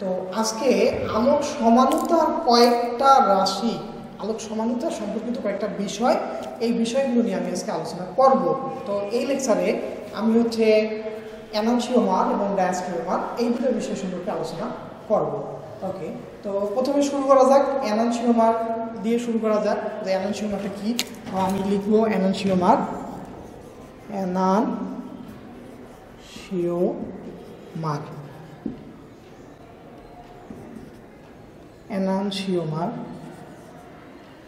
তো আজকে আলোক সমানুতার কয়েকটা রাশি, আলোক সমানুতা সম্পর্কিত কয়েকটা বিষয়, এই বিষয়গুলো নিয়ে আমি আজকে আলোচনা করব। তো এই লেকচারে আমি হচ্ছে এনানসিওমার এবং ডায়াস্ট্রিওমার এই দুটো বিষয় সম্পর্কে আলোচনা করব। ওকে, তো প্রথমে শুরু করা যাক এনানসিওমার দিয়ে শুরু করা যাক যে এনানসিওমারটা কি। আমি লিখবো এনানসিওমার, এনানসিওমার, এনানসিওমার।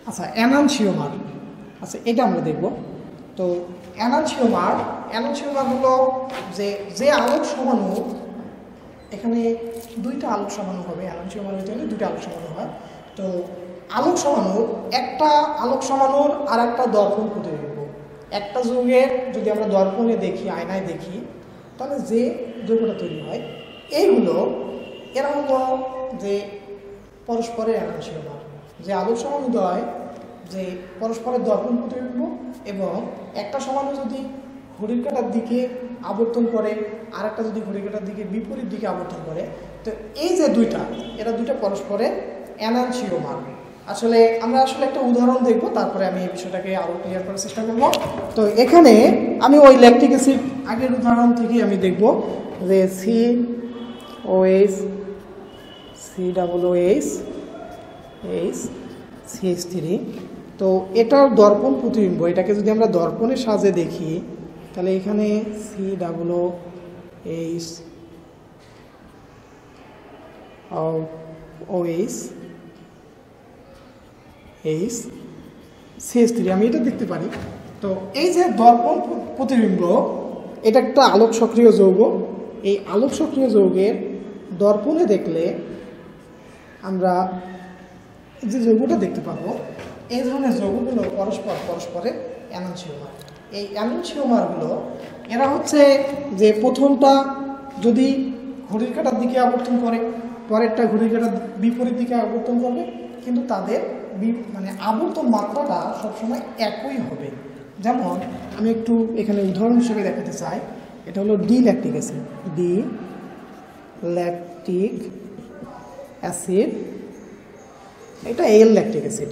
আচ্ছা এনানসিওমার, আচ্ছা এটা আমরা দেখব। তো এনানসিওমার হলো যে আলোক সমাণু, এখানে দুইটা আলোক সমাণু হবে, এনানসিওমার হইতে হলে দুইটা আলোক সমাণু হয়। তো আলোক সমাণুর একটা আলোক সমাণুর আর একটা দর্পণ প্রতিবিম্ব, একটা যৌগের যদি আমরা দর্পণে দেখি, আয়নায় দেখি, তাহলে যে যৌগটা তৈরি হয় এইগুলো এরা হলো যে পরস্পরের এনানসিওমার, যে আলোক সমাণুদ্বয় যে পরস্পরের দর্পণ প্রতিবিম্ব এবং একটা সমাণু যদি ঘড়ির কাঁটার দিকে আবর্তন করে আর একটা যদি ঘড়ির কাঁটার দিকে বিপরীত দিকে আবর্তন করে, তো এই যে দুইটা, এরা দুইটা পরস্পরের এনানসিওমার। আসলে আমরা একটা উদাহরণ দেখব, তারপরে আমি এই বিষয়টাকে আরও ক্লিয়ার করার চেষ্টা করব। তো এখানে আমি ওই ল্যাকটিক অ্যাসিড আগের উদাহরণ থেকেই আমি দেখব যে COH COOH CH3, তো এটার দর্পণ প্রতিবিম্ব, এটাকে যদি আমরা দর্পণের সাহায্যে দেখি তাহলে এখানে COOH CH3 আমি এটা দেখতে পারি। তো এই যে দর্পণ প্রতিবিম্ব, এটা একটা আলোক সক্রিয় যৌগ। এই আলোক সক্রিয় যৌগের দর্পণে দেখলে আমরা যে যৌগটা দেখতে পাবো, এই ধরনের যৌগগুলো পরস্পরের এনানসিওমার। এই এনানসিওমারগুলো এরা হচ্ছে যে প্রথমটা যদি ঘড়ির কাঁটার দিকে আবর্তন করে, পরেরটা ঘড়ির কাঁটার বিপরীত দিকে আবর্তন করবে, কিন্তু তাদের আবর্তন মাত্রাটা সবসময় একই হবে। যেমন আমি একটু এখানে উদাহরণ হিসেবে দেখাতে চাই, এটা হলো ল্যাকটিক অ্যাসিড, ল্যাকটিক অ্যাসিড, এটা ল্যাকটিক অ্যাসিড,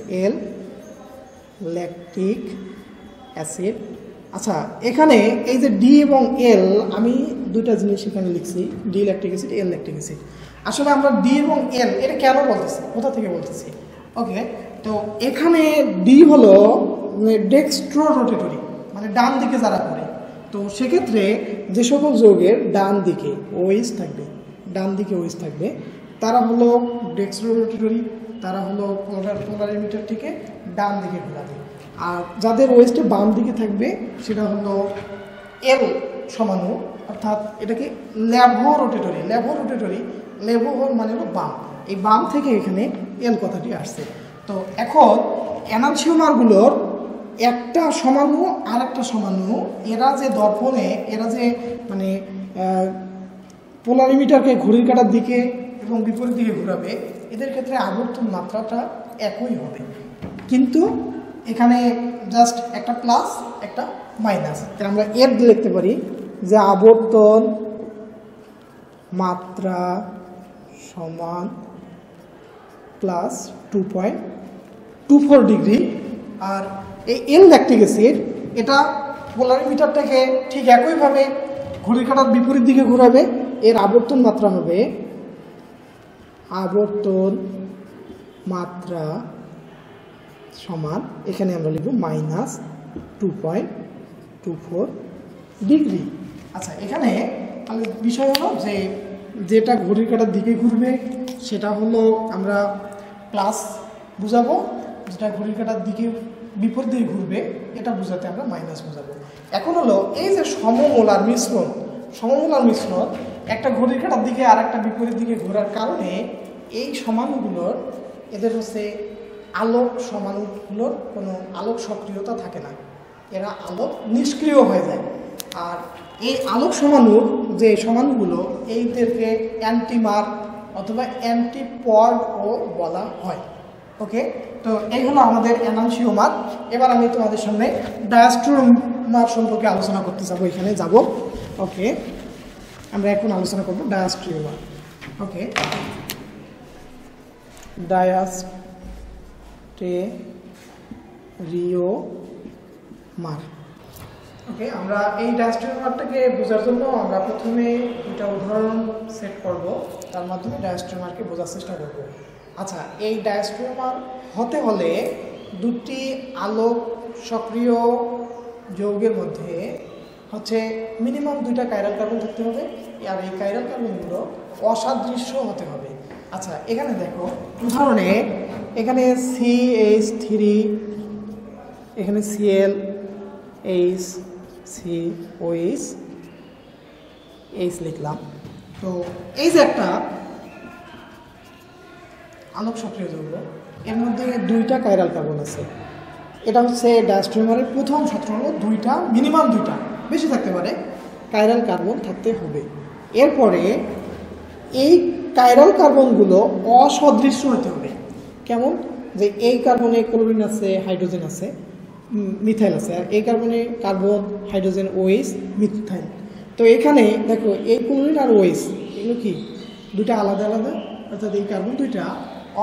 ল্যাকটিক অ্যাসিড। আচ্ছা এখানে এই যে ডি এবং এল, আমি দুইটা জিনিস এখানে লিখছি, ল্যাকটিক অ্যাসিড, ল্যাকটিক অ্যাসিড। আসলে আমরা ডি এবং এল এটা কেন বলতেছি, কোথা থেকে বলতেছি? ওকে, তো এখানে ডি হলো ডেক্সট্রো রোটেটরি, মানে ডান দিকে যারা করে। তো সেক্ষেত্রে যে সকল যৌগের ডান দিকে ওএইচ থাকবে, ডান দিকে ওএইচ থাকবে, তারা হলো ডেক্সট্রো রোটেটরি, তারা হলো পোলারিমিটার থেকে ডান দিকে ঘোরাবে। আর যাদের ওয়েস্টে বাম দিকে থাকবে সেটা হলো এল সমাণু, অর্থাৎ এটাকে ল্যাভো রোটেটরি, ল্যাভো মানে হলো বাম, এই বাম থেকে এখানে এল কথাটি আসছে। তো এখন এনানসিওমারগুলোর একটা সমাণু আর একটা সমাণু, এরা যে দর্পণে, এরা যে পোলারিমিটারকে ঘড়ির কাঁটার দিকে এবং বিপরীত দিকে ঘোরাবে, এদের ক্ষেত্রে আবর্তন মাত্রাটা একই হবে, কিন্তু এখানে জাস্ট একটা প্লাস একটা মাইনাস। তাই আমরা এর লিখতে পারি যে আবর্তন মাত্রা সমান প্লাস 2.24 ডিগ্রি। আর এই ল্যাকটিক অ্যাসিড এটা পোলারিমিটারটাকে ঠিক একইভাবে ঘড়ির কাঁটার বিপরীত দিকে ঘোরাবে, এর আবর্তন মাত্রা হবে আবর্তন মাত্রা সমান, এখানে আমরা লিখব -2.24 ডিগ্রি। আচ্ছা এখানে তাহলে বিষয় হলো যে যেটা ঘড়ির কাঁটার দিকে ঘুরবে সেটা হলো আমরা প্লাস বুঝাবো, যেটা ঘড়ির কাঁটার দিকে বিপরীত দিকে ঘুরবে এটা বুঝাতে আমরা মাইনাস বুঝাবো। এখন হলো এই যে সমমোলার মিশ্রণ, একটা ঘড়ির কাঁটার দিকে আর একটা বিপরীত দিকে ঘোরার কারণে এই সমাণুগুলোর, এদের হচ্ছে আলোক সমাণুগুলোর কোনো আলোক সক্রিয়তা থাকে না, এরা আলোক নিষ্ক্রিয় হয়ে যায়। আর এই আলোক সমাণুর যে সমাণুগুলো, এইদেরকে অ্যান্টিমার অথবা অ্যান্টিপডও বলা হয়। ওকে, তো এই হলো আমাদের এনানসিওমার। এবার আমি তোমাদের সামনে ডায়াস্ট্রিওমার সম্পর্কে আলোচনা করতে যাবো, এখানে যাব। ওকে, আমরা এখন আলোচনা করব ডায়াস্ট্রিওমার। ওকে, ডায়াস্টেরিওমার। ওকে, আমরা এই ডায়াস্টেরিওমারটাকে বোঝার জন্য আমরা প্রথমে দুটা উদাহরণ সেট করব, তার মাধ্যমে ডায়াস্টেরিওমারকে বোঝার চেষ্টা করব। আচ্ছা, এই ডায়াস্টেরিওমার হতে হলে দুটি আলোক সক্রিয় যৌগের মধ্যে হচ্ছে মিনিমাম দুইটা কাইরাল কার্বন থাকতে হবে, আর এই কাইরাল কার্বনগুলো অসাদৃশ্য হতে হবে। আচ্ছা, এখানে দেখো উদাহরণে এখানে CH3, এখানে Cl, H, COH, H লিখলাম। তো এই যে একটা আলোক সক্রিয় যৌগ, এর মধ্যে দুইটা কাইরাল কার্বন আছে। এটা হচ্ছে ডায়াস্টেরিওমারের প্রথম সূত্র হলো দুইটা, মিনিমাম দুইটা, বেশি থাকতে পারে, কাইরাল কার্বন থাকতে হবে। এরপরে এই কাইরাল কার্বনগুলো অসদৃশ্য হতে হবে। কেমন? যে এই কার্বনে ক্লোরিন আছে, হাইড্রোজেন আছে, মিথাইল আছে, আর এই কার্বনে কার্বন, হাইড্রোজেন, OH, মিথাইল। তো এখানে দেখো এই ক্লোরিন আর OH এগুলো কি দুইটা আলাদা আলাদা, অর্থাৎ এই কার্বন দুইটা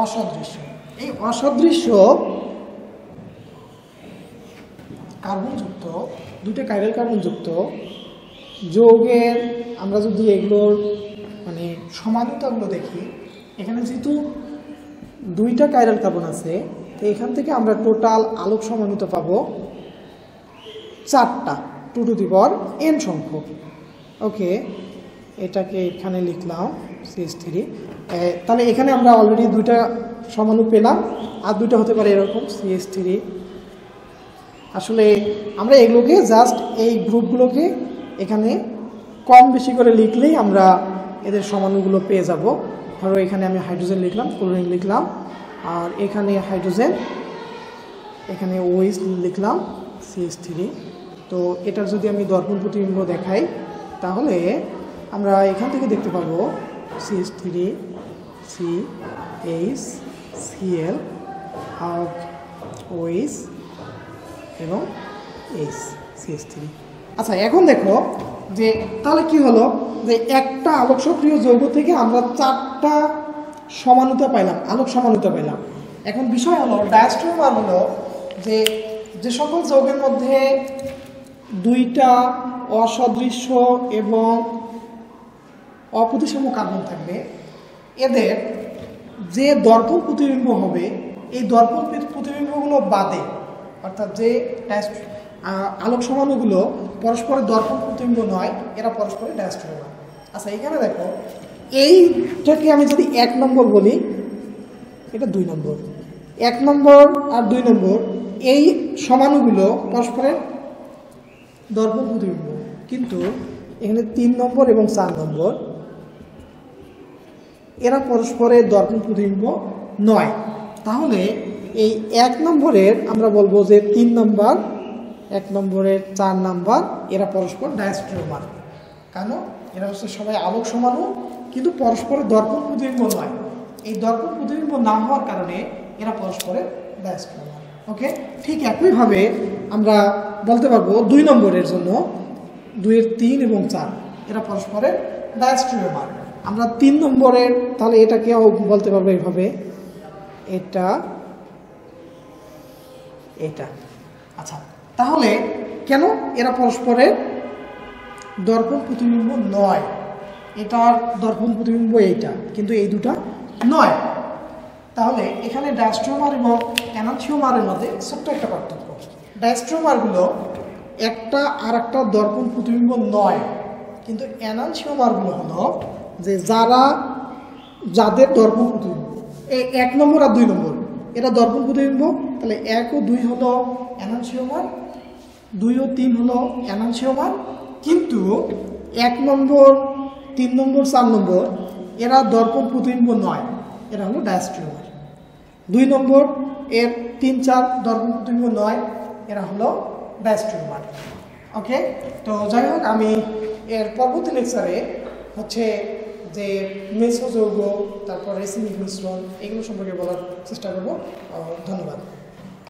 অসদৃশ্য। এই অসদৃশ্য কার্বনযুক্ত দুইটা কাইরাল কার্বনযুক্ত যৌগের আমরা যদি এগুলোর মানে সমানতাগুলো দেখি, এখানে যেহেতু দুইটা কাইরাল কার্বন আছে, তো এখান থেকে আমরা টোটাল আলোক সমানুতা পাবো 4টা, 2 টু দি পাওয়ার n সংখ্যক। ওকে, এটাকে এখানে লিখলাম CH3। তাহলে এখানে আমরা অলরেডি দুইটা সমাণু পেলাম, আর দুইটা হতে পারে এরকম CH3। আসলে আমরা এগুলোকে জাস্ট এই গ্রুপগুলোকে এখানে কম বেশি করে লিখলেই আমরা এদের সমাণুগুলো পেয়ে যাব। ধরো এখানে আমি হাইড্রোজেন লিখলাম, ক্লোরিন লিখলাম, আর এখানে হাইড্রোজেন, এখানে OH লিখলাম, CH3। তো এটার যদি আমি দর্পণ প্রতিবিম্ব দেখাই, তাহলে আমরা এখান থেকে দেখতে পাবো CH3, CH, Cl, আর OH এবং H, CH3। আচ্ছা, এখন দেখো যে তাহলে কি হলো, যে একটা আলোক সক্রিয় যৌগ থেকে আমরা 4টা সমানুতা পাইলাম, আলোক সমানুতা পাইলাম। এখন বিষয় হলো ডায়াস্টেরিওমার হলো যে সকল যৌগের মধ্যে দুইটা অসদৃশ্য এবং অপ্রতিসম কার্বন থাকবে, এদের যে দর্পণ প্রতিবিম্ব হবে, এই দর্পণ প্রতিবিম্বগুলো বাদে, অর্থাৎ যে আলোক সমাণুগুলো পরস্পরের দর্পণ প্রতিবিম্ব নয়, এরা পরস্পরের ডায়াস্টেরিওমার। আচ্ছা, এখানে দেখো এইটাকে আমি যদি 1 নম্বর বলি, এটা 2 নম্বর, 1 নম্বর আর 2 নম্বর এই সমাণুগুলো পরস্পরের দর্পণ প্রতিবিম্ব, কিন্তু এখানে 3 নম্বর এবং 4 নম্বর এরা পরস্পরের দর্পণ প্রতিবিম্ব নয়। তাহলে এই 1 নম্বরের আমরা বলবো যে 3 নম্বর, 1 নম্বরের 4 নম্বর এরা পরস্পর ডায়াস্টেরিওমার। কেন? এরা হচ্ছে সবাই আলোক সমাণু, কিন্তু পরস্পরের দর্পণ প্রতিবিম্ব নয়। এই দর্পণ প্রতিবিম্ব না হওয়ার কারণে এরা পরস্পরের ডায়াস্টেরিওমার। ওকে, ঠিক একইভাবে আমরা বলতে পারবো 2 নম্বরের জন্য 2 এর 3 এবং 4 এরা পরস্পরের ডায়াস্টেরিওমার। আমরা 3 নম্বরের তাহলে এটাকে বলতে পারবো এইভাবে, এটা এটা। আচ্ছা, তাহলে কেন এরা পরস্পরের দর্পণ প্রতিবিম্ব নয়? এটার দর্পণ প্রতিবিম্ব এইটা, কিন্তু এই দুটা নয়। তাহলে এখানে ডায়াস্টেরিওমার এবং এনানথিওমারের মধ্যে ছোট্ট একটা পার্থক্য। ডায়াস্টেরিওমারগুলো একটা আর একটা দর্পণ প্রতিবিম্ব নয়, কিন্তু এনানথিওমারগুলো হলো যে যাদের দর্পণ প্রতিবিম্ব, এই 1 নম্বর আর 2 নম্বর এরা দর্পণ প্রতিবিম্ব। তাহলে 1 ও 2 হলো এনানথিওমার, 2 ও 3 হলো এনানথিওমার, কিন্তু 1 নম্বর, 3 নম্বর, 4 নম্বর এরা দর্পণ প্রতিবিম্ব নয়, এরা হলো ডায়াস্টেরিওমার। 2 নম্বর এর 3, 4 দর্পণ প্রতিবিম্ব নয়, এরা হলো ডায়াস্টেরিওমার। ওকে, তো যাই হোক, আমি এর পরবর্তী লেকচারে হচ্ছে যে মেসো যৌগ, তারপর রেসিমিক মিশ্রণ, এগুলো সম্পর্কে বলার চেষ্টা করব। ধন্যবাদ।